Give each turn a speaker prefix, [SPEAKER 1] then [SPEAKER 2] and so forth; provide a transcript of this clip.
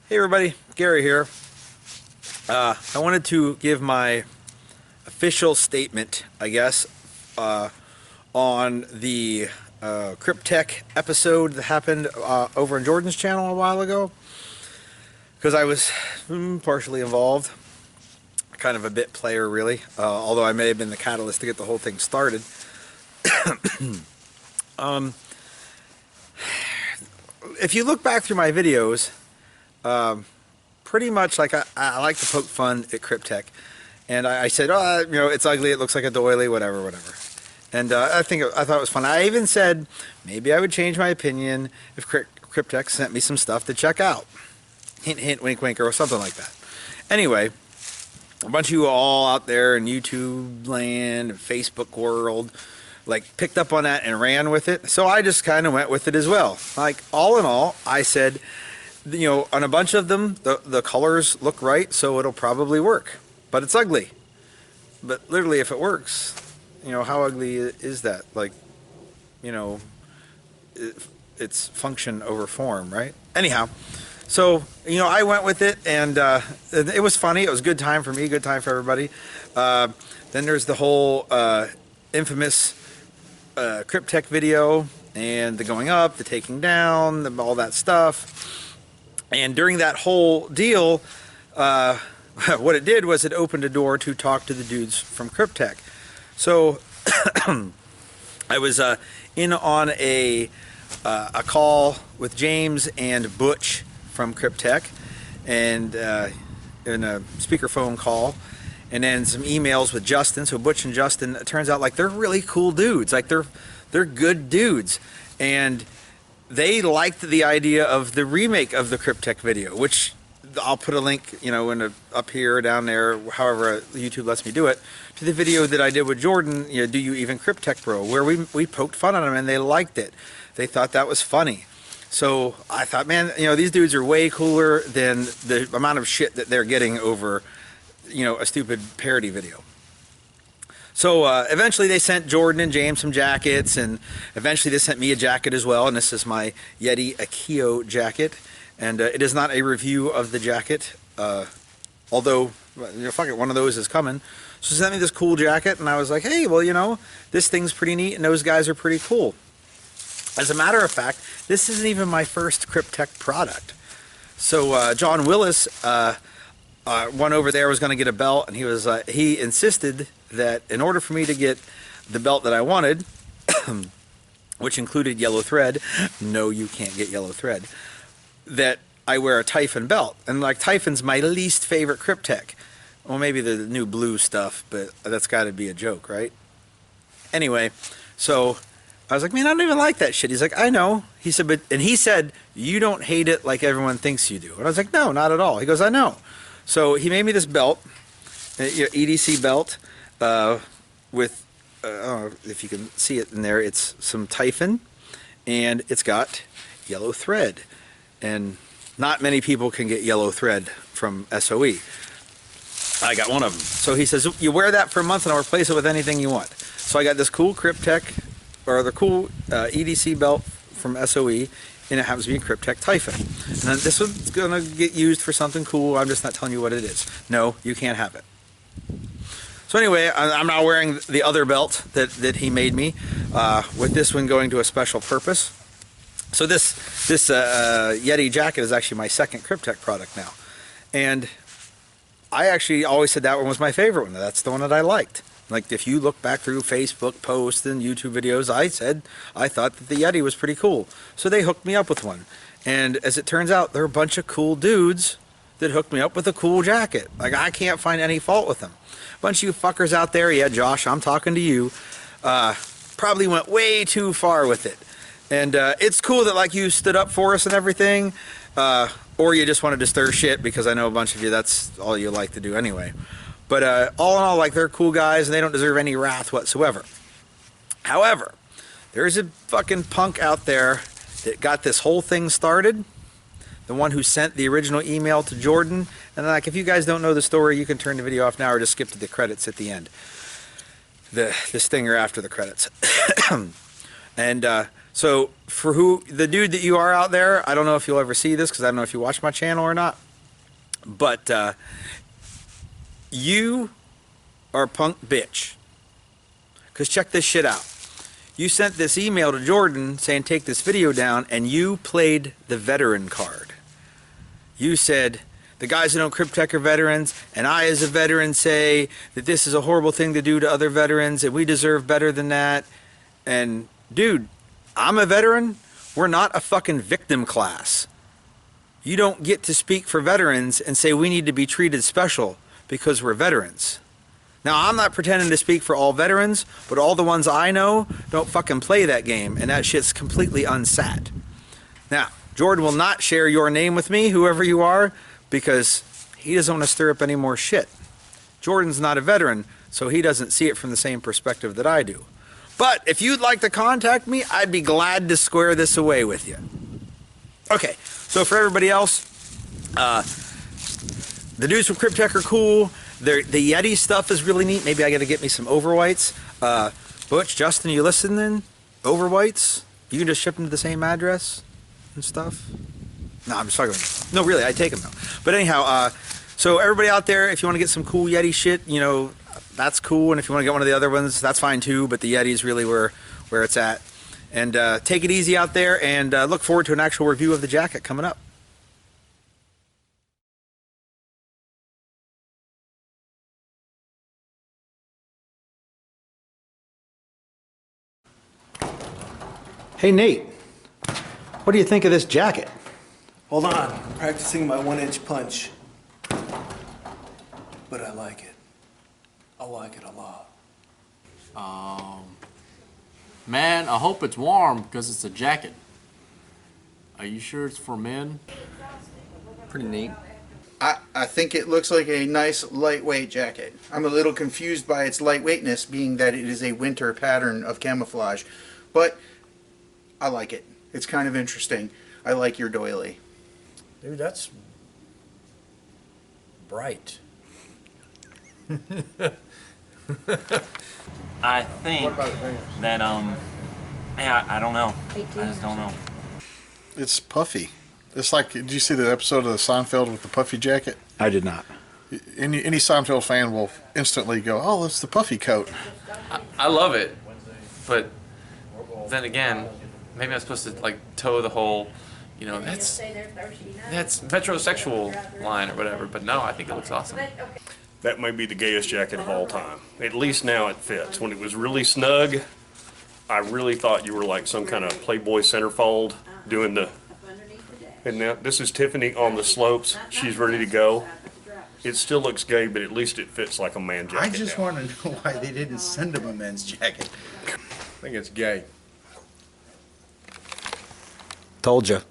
[SPEAKER 1] Hey everybody, Gary here. I wanted to give my official statement, I guess, on the Kryptek episode that happened over on Jordan's channel a while ago. Because I was partially involved, kind of a bit player really, although I may have been the catalyst to get the whole thing started. If you look back through my videos, pretty much like I like to poke fun at Kryptek, and I said, oh, you know, it's ugly, it looks like a doily, whatever. And I thought it was fun. I even said maybe I would change my opinion if Kryptek sent me some stuff to check out. Hint, hint, wink, wink, or something like that. Anyway, a bunch of you all out there in YouTube land, Facebook world, like picked up on that and ran with it. So I just kind of went with it as well. Like all in all, I said, you know, on a bunch of them, the colors look right, so it'll probably work. But it's ugly. But literally, if it works, you know, how ugly is that? Like, you know, it's function over form, right? Anyhow, so, you know, I went with it, and it was funny. It was a good time for me, good time for everybody. Then there's the whole infamous Kryptek video, and the going up, the taking down, all that stuff. And during that whole deal, what it did was it opened a door to talk to the dudes from Kryptek. So I was in on a call with James and Butch from Kryptek, and in a speakerphone call, and then some emails with Justin. So Butch and Justin, it turns out like they're really cool dudes. Like they're good dudes, and they liked the idea of the remake of the Kryptek video, which I'll put a link, you know, up here, down there, however YouTube lets me do it, to the video that I did with Jordan, you know, Do You Even Kryptek Bro, where we poked fun at them, and they liked it. They thought that was funny. So I thought, man, you know, these dudes are way cooler than the amount of shit that they're getting over, you know, a stupid parody video. So eventually they sent Jordan and James some jackets, and eventually they sent me a jacket as well, and this is my Yeti Akio jacket, and it is not a review of the jacket, although, you know, fuck it, one of those is coming. So they sent me this cool jacket, and I was like, hey, well, you know, this thing's pretty neat, and those guys are pretty cool. As a matter of fact, this isn't even my first Kryptek product. So John Willis, one over there, was going to get a belt, and he insisted that in order for me to get the belt that I wanted, which included yellow thread, no, you can't get yellow thread, that I wear a Typhon belt. And like, Typhon's my least favorite Kryptek. Well, maybe the new blue stuff, but that's got to be a joke, right? Anyway, so I was like, man, I don't even like that shit. He's like, I know. He said, and he said, you don't hate it like everyone thinks you do. And I was like, no, not at all. He goes, I know. So he made me this belt, EDC belt, with, if you can see it in there, it's some Typhon, and it's got yellow thread. And not many people can get yellow thread from SOE. I got one of them. So he says, you wear that for a month and I'll replace it with anything you want. So I got this cool Kryptek, or the cool EDC belt from SOE, and it happens to be a Kryptek Typhon. And then this one's gonna get used for something cool. I'm just not telling you what it is. No, you can't have it. So anyway, I'm now wearing the other belt that he made me, with this one going to a special purpose. So this Yeti jacket is actually my second Kryptek product now. And I actually always said that one was my favorite one. That's the one that I liked. Like, if you look back through Facebook posts and YouTube videos, I said I thought that the Yeti was pretty cool. So they hooked me up with one. And as it turns out, they're a bunch of cool dudes that hooked me up with a cool jacket. Like, I can't find any fault with them. A bunch of you fuckers out there, yeah, Josh, I'm talking to you, probably went way too far with it. And it's cool that, like, you stood up for us and everything, or you just wanted to stir shit, because I know a bunch of you, that's all you like to do anyway. But all in all, like, they're cool guys, and they don't deserve any wrath whatsoever. However, there's a fucking punk out there that got this whole thing started, the one who sent the original email to Jordan. And like, if you guys don't know the story, you can turn the video off now or just skip to the credits at the end. The stinger after the credits. And So for the dude that you are out there, I don't know if you'll ever see this because I don't know if you watch my channel or not, but you are a punk bitch. Because check this shit out. You sent this email to Jordan saying take this video down, and you played the veteran card. You said the guys who know Kryptek are veterans, and I as a veteran say that this is a horrible thing to do to other veterans and we deserve better than that. And dude, I'm a veteran. We're not a fucking victim class. You don't get to speak for veterans and say we need to be treated special because we're veterans. Now, I'm not pretending to speak for all veterans, but all the ones I know don't fucking play that game, and that shit's completely unsat. Now, Jordan will not share your name with me, whoever you are, because he doesn't want to stir up any more shit. Jordan's not a veteran, so he doesn't see it from the same perspective that I do. But if you'd like to contact me, I'd be glad to square this away with you. Okay, so for everybody else, the dudes from Kryptek are cool. The Yeti stuff is really neat. Maybe I got to get me some overwhites. Butch, Justin, you listening? Overwhites? You can just ship them to the same address and stuff? No, I'm just talking about, no, really, I take them though. But anyhow, so everybody out there, if you want to get some cool Yeti shit, you know, that's cool. And if you want to get one of the other ones, that's fine too. But the Yeti is really where it's at. And take it easy out there, and look forward to an actual review of the jacket coming up. Hey Nate, what do you think of this jacket?
[SPEAKER 2] Hold on, practicing my 1-inch punch. But I like it. I like it a lot.
[SPEAKER 3] Man, I hope it's warm because it's a jacket. Are you sure it's for men?
[SPEAKER 4] Pretty neat. I think it looks like a nice lightweight jacket. I'm a little confused by its lightweightness, being that it is a winter pattern of camouflage. But I like it. It's kind of interesting. I like your doily.
[SPEAKER 5] Dude, that's bright.
[SPEAKER 6] I think that yeah, I don't know. I just don't know.
[SPEAKER 7] It's puffy. It's like, did you see the episode of the Seinfeld with the puffy jacket?
[SPEAKER 1] I did not.
[SPEAKER 7] Any Seinfeld fan will instantly go, "Oh, that's the puffy coat."
[SPEAKER 8] I love it, but then again, maybe I'm supposed to like toe the whole, you know, that's metrosexual line or whatever. But no, I think it looks awesome.
[SPEAKER 9] That may be the gayest jacket of all time. At least now it fits. When it was really snug, I really thought you were like some kind of Playboy centerfold doing the. And now this is Tiffany on the slopes. She's ready to go. It still looks gay, but at least it fits like a man jacket.
[SPEAKER 10] I just want to know why they didn't send him a men's jacket.
[SPEAKER 5] I think it's gay.
[SPEAKER 1] Told you.